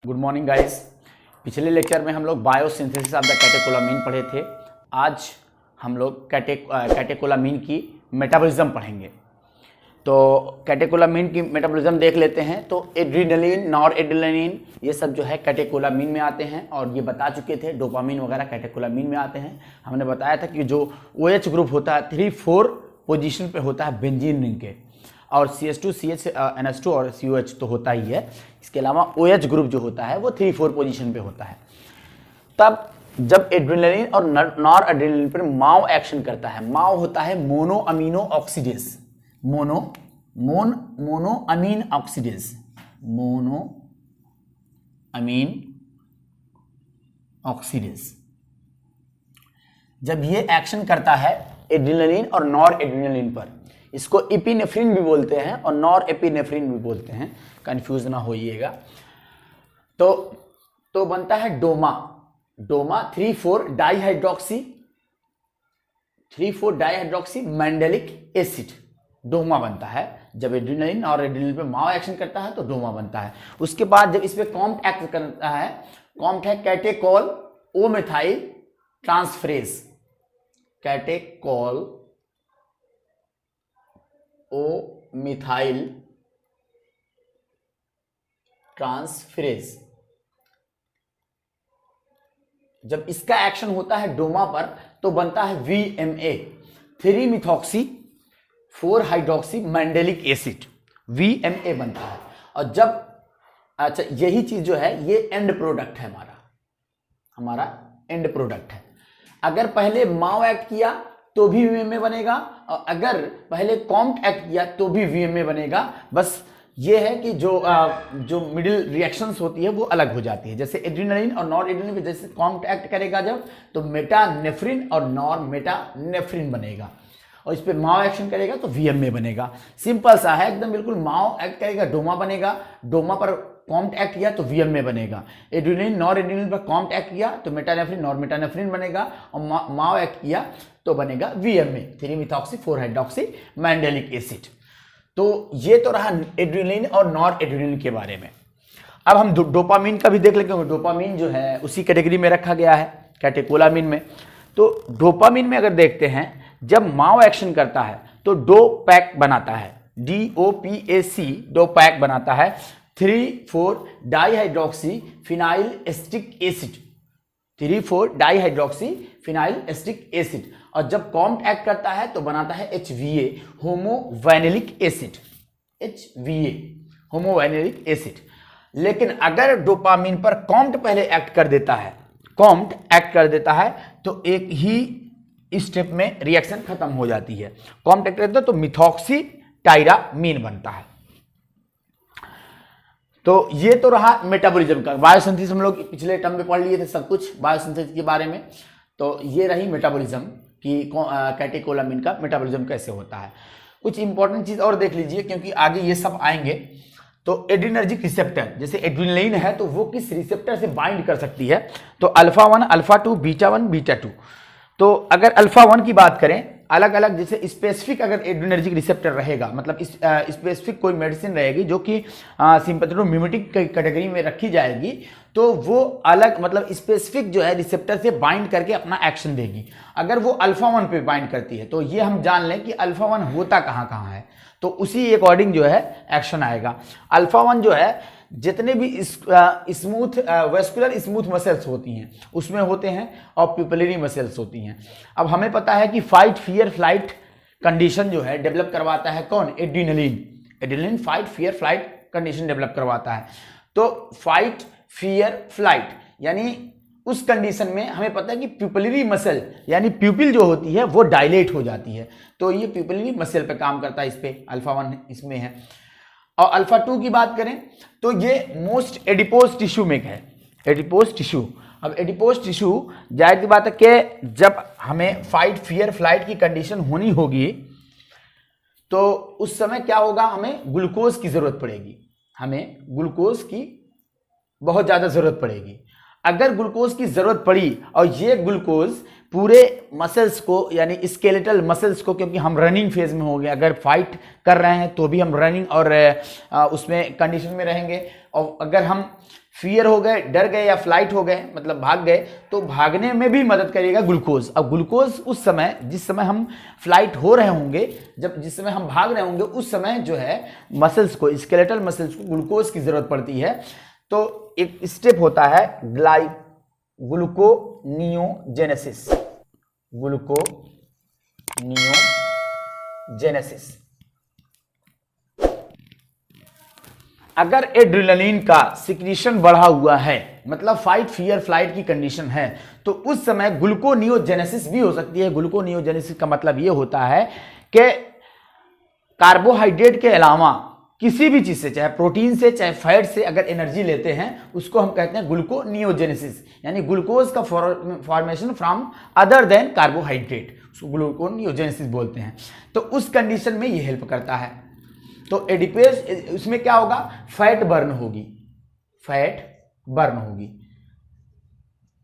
Good morning guys. पिछले lecture में हम लोग बायोसिंथेसिस ऑफ द कैटेकोलामीन पढ़े थे। आज हम लोग कैटेकोलामीन की मेटाबॉलिज्म पढ़ेंगे। तो कैटेकोलामीन की मेटाबॉलिज्म देख लेते हैं। तो एड्रेनलिन, नॉरएड्रेनालिन ये सब जो है कैटेकोलामीन में आते हैं और ये बता चुके थे डोपामीन वगैरह कैटेकोलामीन में आते हैं। हमने बताया था कि जो OH ग्रुप होता है 3-4 पोजीशन पे होता है बेंजीन रिंग के, और CH2 NH2 और COH तो होता ही है। इसके अलावा OH ग्रुप जो होता है वो 3-4 पोजीशन पे होता है। तब जब एड्रेनलिन और नॉरएड्रेनालिन पर माओ एक्शन करता है, माओ होता है mono amino oxidase, mono amine oxidase, mono amine oxidase. जब ये एक्शन करता है एड्रेनलिन और नॉरएड्रेनालिन पर, इसको एपिनेफ्रिन भी बोलते हैं और नॉरएपिनेफ्रिन भी बोलते हैं, कंफ्यूज ना होइएगा। तो बनता है Doma 3,4 dihydroxy mandelic acid, Doma बनता है। जब एड्रेनलिन और एड्रेनलिन पे माओ एक्शन करता है तो डोमा बनता है। उसके बाद जब इस पे कॉम्ट एक्ट करता है, कॉम्ट है कैटेकोल ओ मिथाइल ट्रांसफरेज, कैटेकोल ओ मिथाइल ट्रांसफरेज। जब इसका एक्शन होता है डोमा पर तो बनता है VMA, 3-मिथॉक्सी 4-हाइड्रोक्सी मैंडेलिक एसिड, VMA बनता है। और जब अच्छा यही चीज जो है ये एंड प्रोडक्ट है, हमारा एंड प्रोडक्ट है। अगर पहले माओ एक्ट किया तो भी VMA बनेगा, और अगर पहले कॉम्ट एक्ट किया तो भी VMA बनेगा। बस ये है कि जो मिडिल रिएक्शंस होती है वो अलग हो जाती है। जैसे एड्रेनलिन और नॉरएड्रेनालिन पे जैसे कॉम्ट एक्ट करेगा जब, तो मेटानेफ्रिन और नॉर मेटानेफ्रिन बनेगा, और इस पे माओ एक्शन करेगा तो VMA बनेगा। सिंपल सा है एकदम, बिल्कुल। माओ एक्ट करेगा डोमा बनेगा, डोमा पर कॉम्ट एक्ट किया तो VMA बनेगा। एड्रेनलिन नॉरएड्रेनालिन पर कॉम्ट एक्ट किया तो मेटानेफ्रिन नॉरमेटानेफ्रिन बनेगा, और माओ एक्ट किया तो बनेगा VMA, 3-मिथॉक्सी 4-हाइड्रोक्सी मैंडेलिक एसिड। तो ये तो रहा एड्रेनलिन और नॉरएड्रेनालिन के बारे में। अब हम डोपामीन का भी देख लेंगे, क्योंकि डोपामीन जो है उसी कैटेगरी में रखा गया है कैटेकोलामीन में। तो डोपामीन में अगर देखते हैं, जब माओ एक्शन करता है तो डोपैक बनाता है, DOPAC डोपैक बनाता है, 3,4 dihydroxy phenyl acetic acid, 3,4 dihydroxy phenyl acetic acid. और जब कॉम्ट एक्ट करता है तो बनाता है HVA होमोवैनिलिक एसिड, HVA होमोवैनिलिक एसिड। लेकिन अगर डोपामीन पर कॉम्ट पहले एक्ट कर देता है, कॉम्ट एक्ट कर देता है तो एक ही स्टेप में रिएक्शन खत्म हो जाती है। कॉम्ट एक्ट करता है तो मिथॉक्सी टायरामीन बनता है। तो ये तो रहा मेटाबॉलिज्म का। बायोसिंथेसिस हम लोग पिछले टर्म में पढ़ लिए थे सब कुछ बायोसिंथेसिस के बारे में। तो ये रही मेटाबॉलिज्म की कैटेकोलामीन का मेटाबॉलिज्म कैसे होता है। कुछ इंपॉर्टेंट चीज और देख लीजिए, क्योंकि आगे ये सब आएंगे। तो एड्रेनर्जिक रिसेप्टर, जैसे एड्रेनलिन है तो वो किस रिसेप्टर से बाइंड कर सकती है, तो अल्फा 1, अल्फा 2, बीटा 1, बीटा 2। तो अगर अल्फा 1 की बात करें, अलग अलग जैसे स्पेसिफिक अगर एड्रेनर्जिक रिसेप्टर रहेगा, मतलब स्पेसिफिक कोई मेडिसिन रहेगी जो कि सिंपैथेटोमिमेटिक कैटेगरी में रखी जाएगी, तो वो अलग मतलब स्पेसिफिक जो है रिसेप्टर से बाइंड करके अपना एक्शन देगी। अगर वो अल्फा 1 पे बाइंड करती है तो ये हम जान लें कि अल्फा 1 होता कहाँ है, तो उसी अकॉर्डिंग जो है एक्शन आएगा। अल्फा 1 जो है जितने भी स्मूथ वेस्कुलर स्मूथ मसल्स होती हैं उसमें होते हैं, और प्यूपिलरी मसल्स होती हैं। अब हमें पता है कि फाइट फियर फ्लाइट कंडीशन जो है डेवलप करवाता है कौन, adrenaline fight fear flight condition develop करवाता है। तो फाइट फियर फ्लाइट यानी उस कंडीशन में हमें पता है कि प्यूपिलरी मसल यानी प्यूपिल जो होती है वो डायलेट हो जाती है, तो ये प्यूपिलरी मसल पे काम करता है। इस पे अल्फा 1 इसमें है। और अल्फा 2 की बात करें तो ये मोस्ट एडिपोज टिश्यू में है, एडिपोज टिश्यू। अब एडिपोज टिश्यू जाहिर सी बात है कि जब हमें फाइट फियर फ्लाइट की कंडीशन होनी होगी तो उस समय क्या होगा, हमें ग्लूकोज की जरूरत पड़ेगी, हमें ग्लूकोज की बहुत ज्यादा जरूरत पड़ेगी। अगर ग्लूकोज की जरूरत पड़ी और ये ग्लूकोज पूरे मसल्स को यानी स्केलेटल मसल्स को, क्योंकि हम रनिंग फेज में हो गए, अगर फाइट कर रहे हैं तो भी हम रनिंग और उसमें कंडीशन में रहेंगे, और अगर हम फियर हो गए, डर गए या फ्लाइट हो गए, मतलब भाग गए, तो भागने में भी मदद करेगा ग्लूकोज। अब ग्लूकोज उस समय, जिस समय हम फ्लाइट हो रहे होंगे, जिस समय हम भाग रहे होंगे, उस समय जो है मसल्स को, स्केलेटल मसल्स को ग्लूकोज की जरूरत पड़ती है। तो एक स्टेप होता है ग्लूकोनियोजेनेसिस। ग्लूकोनियोजेनेसिस। अगर एड्रेनलिन का सिक्रीशन बढ़ा हुआ है, मतलब फाइट फियर फ्लाइट की कंडीशन है, तो उस समय ग्लूकोनियोजेनेसिस भी हो सकती है। ग्लूकोनियोजेनेसिस का मतलब यह होता है कि कार्बोहाइड्रेट के अलावा किसी भी चीज से, चाहे प्रोटीन से चाहे फैट से, अगर एनर्जी लेते हैं, उसको हम कहते हैं ग्लूकोनियोजेनेसिस, यानी ग्लूकोज का formation from other than carbohydrate, उसको ग्लूकोनियोजेनेसिस बोलते हैं। तो उस कंडीशन में ये हेल्प करता है। तो एडिपेज, उसमें क्या होगा, फैट बर्न होगी, फैट बर्न होगी,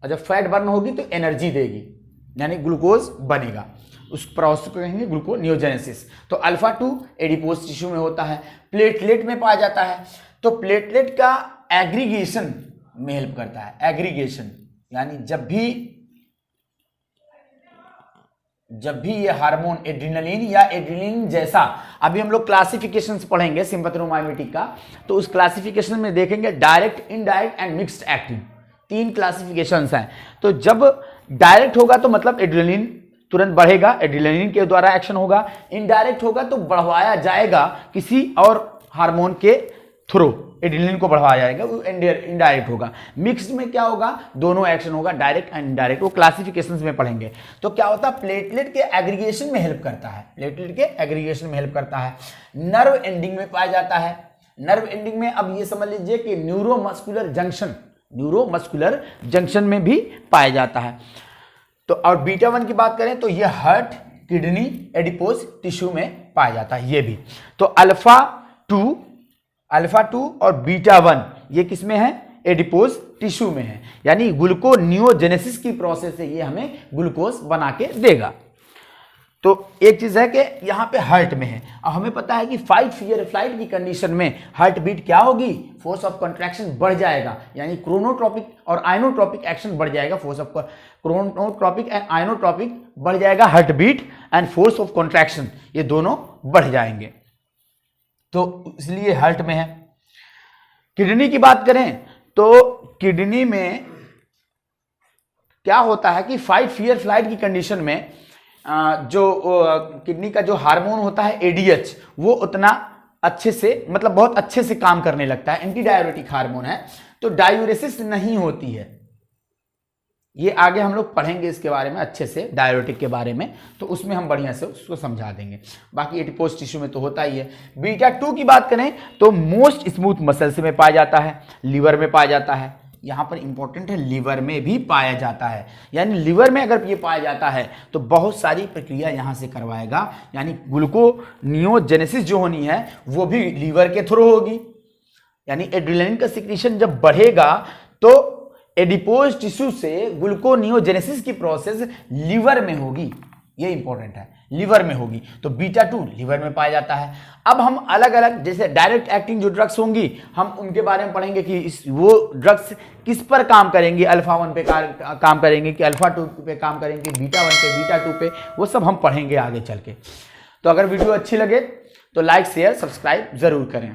और जब फैट बर्न होगी तो एनर्जी देगी, यानी ग्लूकोज बनेगा। उस प्रोसेस को कहेंगे ग्लूकोनियोजेनेसिस। तो अल्फा 2 एडिपोज टिश्यू में होता है, प्लेटलेट में पाया जाता है। तो प्लेटलेट का एग्रीगेशन में हेल्प करता है। एग्रीगेशन यानी जब भी ये हार्मोन एड्रेनलिन या एड्रेनलिन जैसा, अभी हम लोग क्लासिफिकेशन पढ़ेंगे सिंपैथोमाइमेटिक का, तो उस क्लासिफिकेशन में देखेंगे direct, indirect and mixed acting, 3 classifications हैं। तो जब डायरेक्ट होगा तो मतलब एड्रेनलिन तुरंत बढ़ेगा, एड्रेनलिन के द्वारा एक्शन होगा। इनडायरेक्ट होगा तो बढ़वाया जाएगा किसी और हार्मोन के थ्रू, एड्रेनलिन को बढ़ाया जाएगा, वो इनडायरेक्ट होगा। मिक्स्ड में क्या होगा, दोनों एक्शन होगा, डायरेक्ट एंड इनडायरेक्ट, वो क्लासिफिकेशंस में पढ़ेंगे। तो क्या होता है, प्लेटलेट के एग्रीगेशन में हेल्प करता है, प्लेटलेट के एग्रीगेशन में हेल्प करता है। नर्व एंडिंग में पाया जाता है। नर्व एंडिंग में अब ये समझ लीजिए कि न्यूरोमस्कुलर जंक्शन में भी पाया जाता है। तो और बीटा 1 की बात करें तो ये हार्ट, किडनी, एडिपोज टिश्यू में पाया जाता है ये भी। तो अल्फा 2 और बीटा 1 ये किस में है, एडिपोज टिश्यू में है, यानी ग्लूकोनियोजेनेसिस की प्रोसेस से ये हमें ग्लूकोज बना के देगा। तो एक चीज है कि यहाँ पे हार्ट में है। अब हमें पता है कि फाइट फियर फ्लाइट की कंडीशन में हार्ट बीट क्या होगी, फोर्स ऑफ कंट्रैक्शन बढ़ जाएगा, यानी क्रोनोट्रॉपिक और आइनोट्रॉपिक एक्शन बढ़ जाएगा। Force of chronotropic and inotropic बढ़ जाएगा, heart beat and force of contraction ये दोनों बढ़ जाएंगे, तो इसलिए हार्ट में है। किडनी की बात करें तो किडनी में क्या होता है कि फाइट फियर फ्लाइट की कंडीशन में जो किडनी का जो हार्मोन होता है ADH, वो उतना अच्छे से, मतलब बहुत अच्छे से काम करने लगता है। एंटी डाययूरेटिक हार्मोन है, तो डायूरेसिस नहीं होती है। ये आगे हम लोग पढ़ेंगे इसके बारे में अच्छे से, डाययूरेटिक के बारे में, तो उसमें हम बढ़िया से उसको समझा देंगे। बाकी एडिपोज टिश्यू में तो होता ही है। बीटा 2 की बात करें तो मोस्ट स्मूथ मसल्स में पाया जाता है, लीवर में पाया जाता है। यहाँ पर इंपॉर्टेंट है, लीवर में भी पाया जाता है, यानी लीवर में अगर ये पाया जाता है तो बहुत सारी प्रक्रिया यहाँ से करवाएगा, यानी ग्लूकोनियोजेनेसिस जो होनी है वो भी लीवर के थ्रू होगी। यानी एड्रेनलिन का सिक्रीशन जब बढ़ेगा तो एडिपोज टिश्यू से ग्लूकोनियोजेनेसिस की प्रोसेस लीवर में होगी, ये इंपॉर्टेंट है, लीवर में होगी। तो बीटा 2 लीवर में पाया जाता है। अब हम अलग अलग, जैसे डायरेक्ट एक्टिंग जो ड्रग्स होंगी, हम उनके बारे में पढ़ेंगे कि वो ड्रग्स किस पर काम करेंगे, अल्फा 1 पे काम करेंगे कि अल्फा 2 पे काम करेंगे, बीटा 1 पे, बीटा 2 पे, वो सब हम पढ़ेंगे आगे चल के। तो अगर वीडियो अच्छी लगे तो लाइक शेयर सब्सक्राइब जरूर करें।